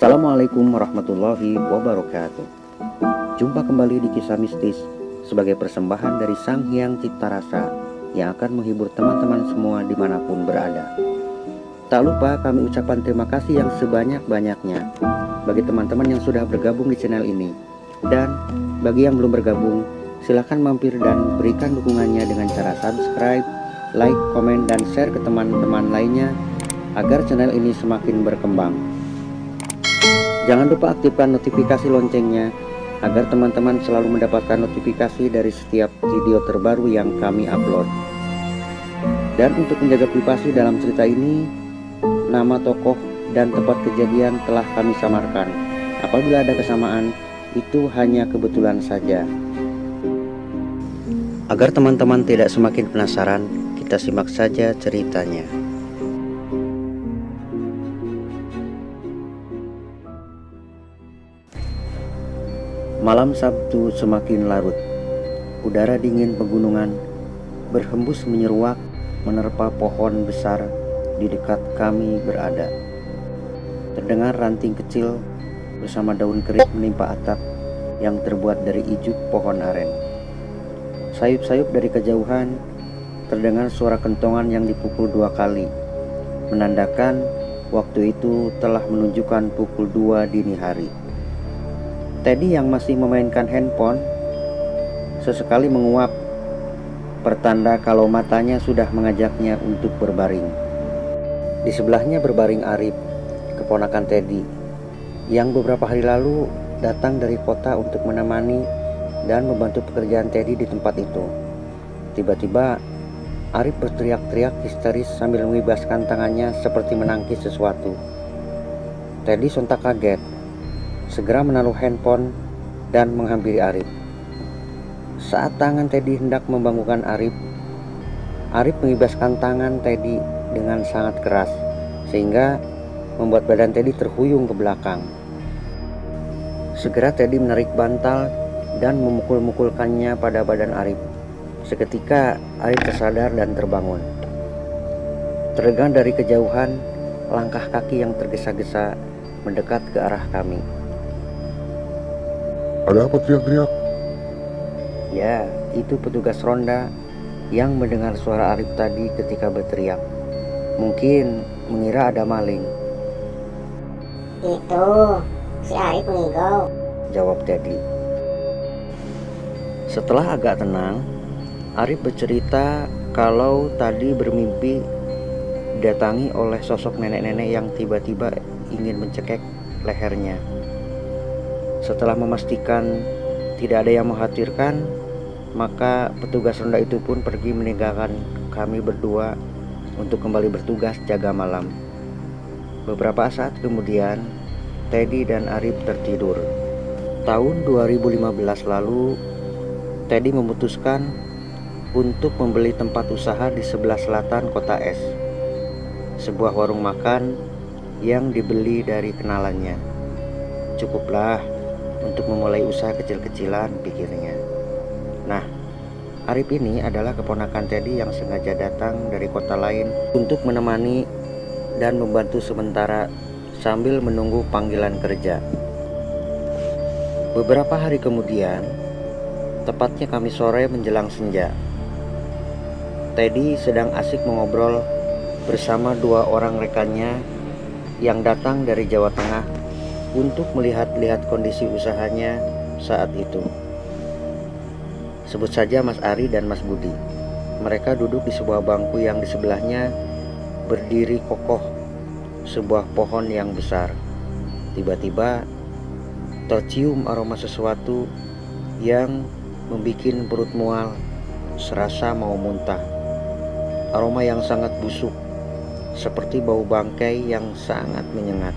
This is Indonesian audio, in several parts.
Assalamualaikum warahmatullahi wabarakatuh. Jumpa kembali di Kisah Mistis sebagai persembahan dari Sang Hyang Cipta Rasa yang akan menghibur teman-teman semua dimanapun berada. Tak lupa kami ucapkan terima kasih yang sebanyak-banyaknya bagi teman-teman yang sudah bergabung di channel ini. Dan bagi yang belum bergabung, silahkan mampir dan berikan dukungannya dengan cara subscribe, like, komen, dan share ke teman-teman lainnya agar channel ini semakin berkembang. Jangan lupa aktifkan notifikasi loncengnya agar teman-teman selalu mendapatkan notifikasi dari setiap video terbaru yang kami upload. Dan untuk menjaga privasi dalam cerita ini, nama tokoh dan tempat kejadian telah kami samarkan. Apabila ada kesamaan, itu hanya kebetulan saja. Agar teman-teman tidak semakin penasaran, kita simak saja ceritanya. Malam Sabtu semakin larut. Udara dingin pegunungan berhembus menyeruak menerpa pohon besar di dekat kami berada. Terdengar ranting kecil bersama daun kering menimpa atap yang terbuat dari ijuk pohon aren. Sayup-sayup dari kejauhan terdengar suara kentongan yang dipukul 2 kali, menandakan waktu itu telah menunjukkan pukul 2 dini hari. Teddy yang masih memainkan handphone sesekali menguap, pertanda kalau matanya sudah mengajaknya untuk berbaring. Di sebelahnya berbaring Arif, keponakan Teddy, yang beberapa hari lalu datang dari kota untuk menemani dan membantu pekerjaan Teddy di tempat itu. Tiba-tiba Arif berteriak-teriak histeris sambil mengibaskan tangannya seperti menangkis sesuatu. Teddy sontak kaget, segera menaruh handphone dan menghampiri Arif. Saat tangan Teddy hendak membangunkan Arif, Arif mengibaskan tangan Teddy dengan sangat keras sehingga membuat badan Teddy terhuyung ke belakang. Segera Teddy menarik bantal dan memukul-mukulkannya pada badan Arif. Seketika Arif tersadar dan terbangun. Terdengar dari kejauhan langkah kaki yang tergesa-gesa mendekat ke arah kami. Ada apa teriak-teriak? Ya, itu petugas ronda yang mendengar suara Arif tadi ketika berteriak. Mungkin mengira ada maling. Itu si Arif mengigau, jawab Teddy. Setelah agak tenang, Arif bercerita kalau tadi bermimpi didatangi oleh sosok nenek-nenek yang tiba-tiba ingin mencekek lehernya. Setelah memastikan tidak ada yang mengkhawatirkan, maka petugas ronda itu pun pergi meninggalkan kami berdua untuk kembali bertugas jaga malam. Beberapa saat kemudian, Teddy dan Arif tertidur. Tahun 2015 lalu, Teddy memutuskan untuk membeli tempat usaha di sebelah selatan kota Es, sebuah warung makan yang dibeli dari kenalannya. Cukuplah untuk memulai usaha kecil-kecilan, pikirnya. Nah, Arif ini adalah keponakan Teddy yang sengaja datang dari kota lain untuk menemani dan membantu sementara sambil menunggu panggilan kerja. Beberapa hari kemudian, tepatnya Kamis sore menjelang senja, Teddy sedang asik mengobrol bersama 2 orang rekannya yang datang dari Jawa Tengah untuk melihat-lihat kondisi usahanya saat itu. Sebut saja Mas Ari dan Mas Budi. Mereka duduk di sebuah bangku yang di sebelahnya berdiri kokoh sebuah pohon yang besar. Tiba-tiba tercium aroma sesuatu yang membuat perut mual, serasa mau muntah. Aroma yang sangat busuk, seperti bau bangkai yang sangat menyengat.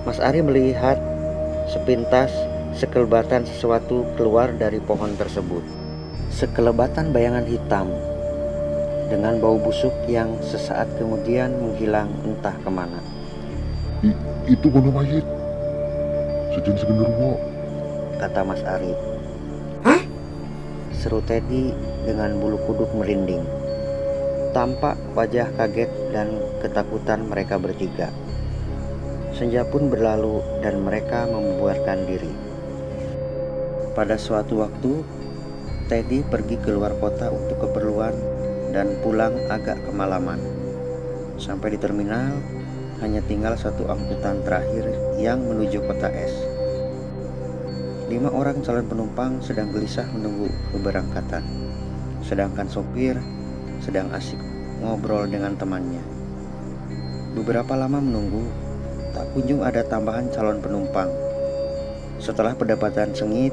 Mas Ari melihat sepintas sekelebatan sesuatu keluar dari pohon tersebut. Sekelebatan bayangan hitam dengan bau busuk yang sesaat kemudian menghilang entah kemana. Itu benda mayit, sejenis genderuwo, kata Mas Ari. Hah? Seru Teddy dengan bulu kuduk merinding. Tampak wajah kaget dan ketakutan mereka bertiga. Senja pun berlalu dan mereka membubarkan diri. Pada suatu waktu, Teddy pergi keluar kota untuk keperluan dan pulang agak kemalaman. Sampai di terminal, hanya tinggal satu angkutan terakhir yang menuju kota es. 5 orang calon penumpang sedang gelisah menunggu keberangkatan, sedangkan sopir sedang asik ngobrol dengan temannya. Beberapa lama menunggu, tak kunjung ada tambahan calon penumpang. Setelah perdebatan sengit,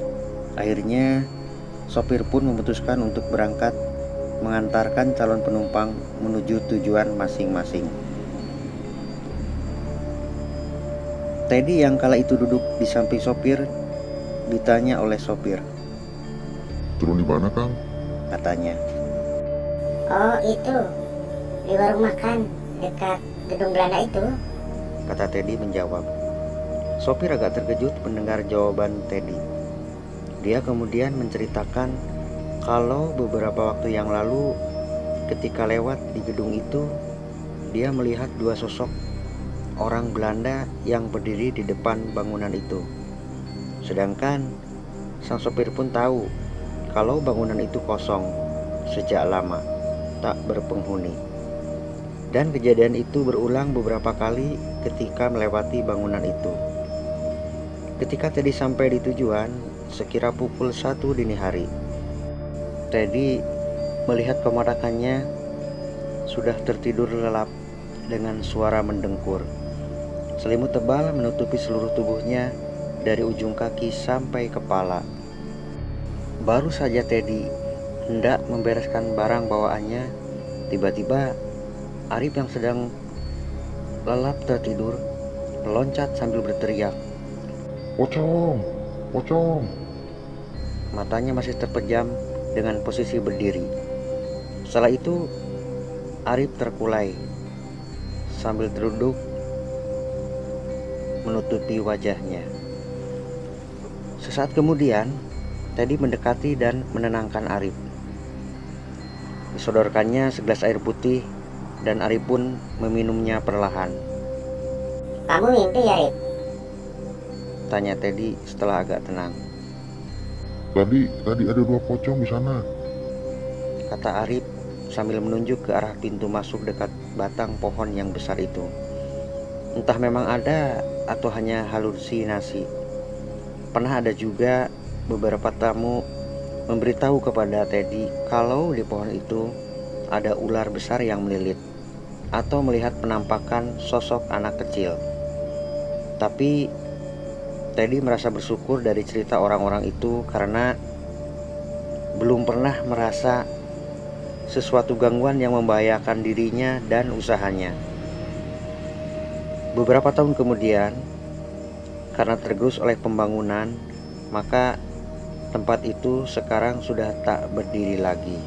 akhirnya sopir pun memutuskan untuk berangkat mengantarkan calon penumpang menuju tujuan masing-masing. Teddy yang kala itu duduk di samping sopir ditanya oleh sopir. Turun di mana, Kang? Katanya, Oh itu, di warung makan dekat gedung Belanda itu. kata Teddy menjawab. Sopir agak terkejut mendengar jawaban Teddy. Dia kemudian menceritakan kalau beberapa waktu yang lalu ketika lewat di gedung itu, dia melihat 2 sosok orang Belanda yang berdiri di depan bangunan itu. Sedangkan sang sopir pun tahu kalau bangunan itu kosong sejak lama, tak berpenghuni. Dan kejadian itu berulang beberapa kali ketika melewati bangunan itu. Ketika Teddy sampai di tujuan, sekira pukul 1 dini hari, Teddy melihat keponakannya sudah tertidur lelap dengan suara mendengkur. Selimut tebal menutupi seluruh tubuhnya dari ujung kaki sampai kepala. Baru saja Teddy hendak membereskan barang bawaannya, tiba-tiba Arif yang sedang lelap tertidur meloncat sambil berteriak, Pocong! Pocong! matanya masih terpejam dengan posisi berdiri. Setelah itu Arif terkulai sambil duduk menutupi wajahnya. Sesaat kemudian Teddy mendekati dan menenangkan Arif. Disodorkannya segelas air putih dan Arif pun meminumnya perlahan. Kamu mimpi ya, Rip? Tanya Teddy setelah agak tenang. Tadi ada 2 pocong di sana. Kata Arif sambil menunjuk ke arah pintu masuk dekat batang pohon yang besar itu. Entah memang ada atau hanya halusinasi. Pernah ada juga beberapa tamu memberitahu kepada Teddy kalau di pohon itu ada ular besar yang melilit, atau melihat penampakan sosok anak kecil. Tapi Teddy merasa bersyukur dari cerita orang-orang itu karena belum pernah merasa sesuatu gangguan yang membahayakan dirinya dan usahanya. Beberapa tahun kemudian, karena tergerus oleh pembangunan, maka tempat itu sekarang sudah tak berdiri lagi.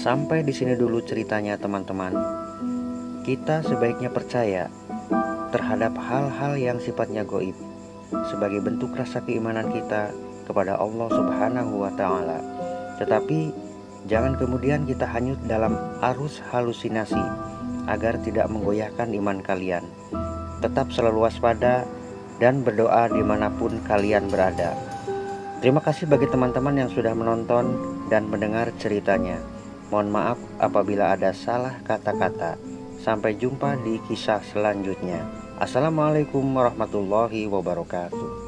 Sampai di sini dulu ceritanya, teman-teman. Kita sebaiknya percaya terhadap hal-hal yang sifatnya gaib sebagai bentuk rasa keimanan kita kepada Allah Subhanahu wa Ta'ala. Tetapi jangan kemudian kita hanyut dalam arus halusinasi agar tidak menggoyahkan iman kalian. Tetap selalu waspada dan berdoa dimanapun kalian berada. Terima kasih bagi teman-teman yang sudah menonton dan mendengar ceritanya. Mohon maaf apabila ada salah kata-kata. Sampai jumpa di kisah selanjutnya. Assalamualaikum warahmatullahi wabarakatuh.